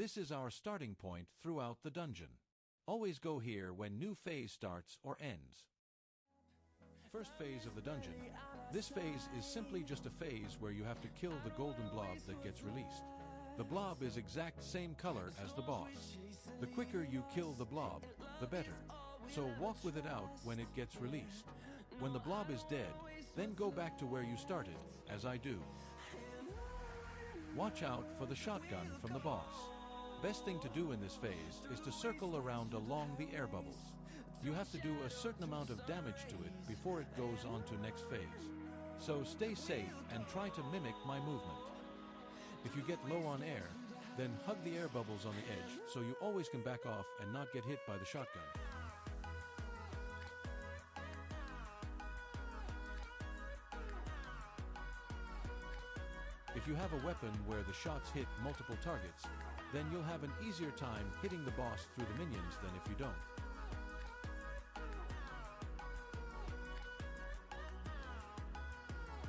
This is our starting point throughout the dungeon. Always go here when new phase starts or ends. First phase of the dungeon. This phase is simply just a phase where you have to kill the golden blob that gets released. The blob is exact same color as the boss. The quicker you kill the blob, the better. So walk with it out when it gets released. When the blob is dead, then go back to where you started, as I do. Watch out for the shotgun from the boss. Best thing to do in this phase is to circle around along the air bubbles. You have to do a certain amount of damage to it before it goes on to next phase. So stay safe and try to mimic my movement. If you get low on air, then hug the air bubbles on the edge so you always can back off and not get hit by the shotgun. If you have a weapon where the shots hit multiple targets, then you'll have an easier time hitting the boss through the minions than if you don't.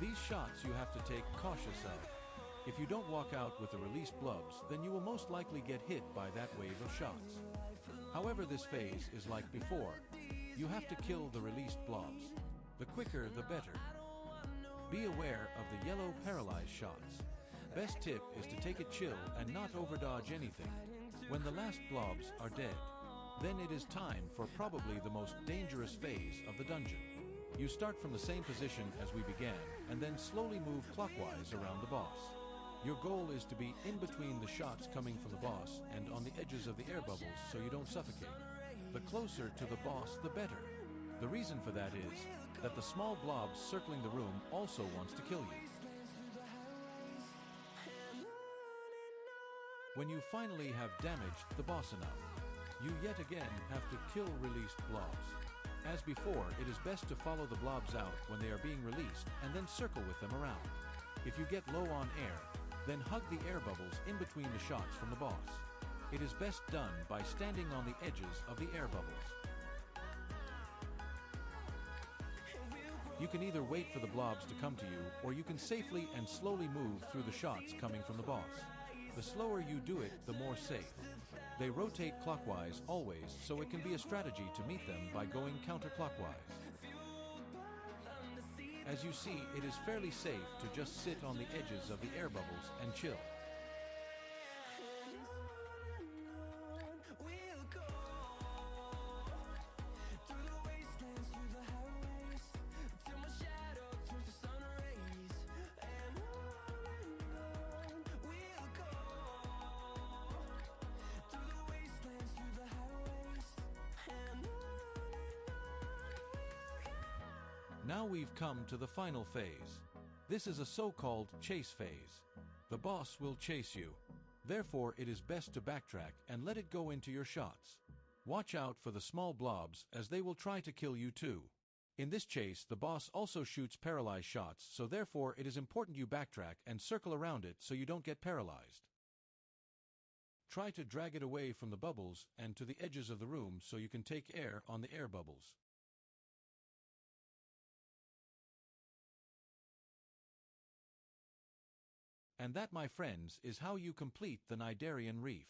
These shots you have to take cautious of. If you don't walk out with the released blobs, then you will most likely get hit by that wave of shots. However, this phase is like before. You have to kill the released blobs. The quicker, the better. Be aware of the yellow paralyzed shots. Best tip is to take it chill and not overdodge anything. When the last blobs are dead, then it is time for probably the most dangerous phase of the dungeon. You start from the same position as we began and then slowly move clockwise around the boss. Your goal is to be in between the shots coming from the boss and on the edges of the air bubbles so you don't suffocate. The closer to the boss, the better. The reason for that is that the small blobs circling the room also wants to kill you. When you finally have damaged the boss enough, you yet again have to kill released blobs. As before, it is best to follow the blobs out when they are being released and then circle with them around. If you get low on air, then hug the air bubbles in between the shots from the boss. It is best done by standing on the edges of the air bubbles. You can either wait for the blobs to come to you, or you can safely and slowly move through the shots coming from the boss. The slower you do it, the more safe. They rotate clockwise always, so it can be a strategy to meet them by going counterclockwise. As you see, it is fairly safe to just sit on the edges of the air bubbles and chill. Now we've come to the final phase. This is a so-called chase phase. The boss will chase you. Therefore, it is best to backtrack and let it go into your shots. Watch out for the small blobs as they will try to kill you too. In this chase, the boss also shoots paralyzed shots, so therefore it is important you backtrack and circle around it so you don't get paralyzed. Try to drag it away from the bubbles and to the edges of the room so you can take air on the air bubbles. And that, my friends, is how you complete the Cnidirian reef.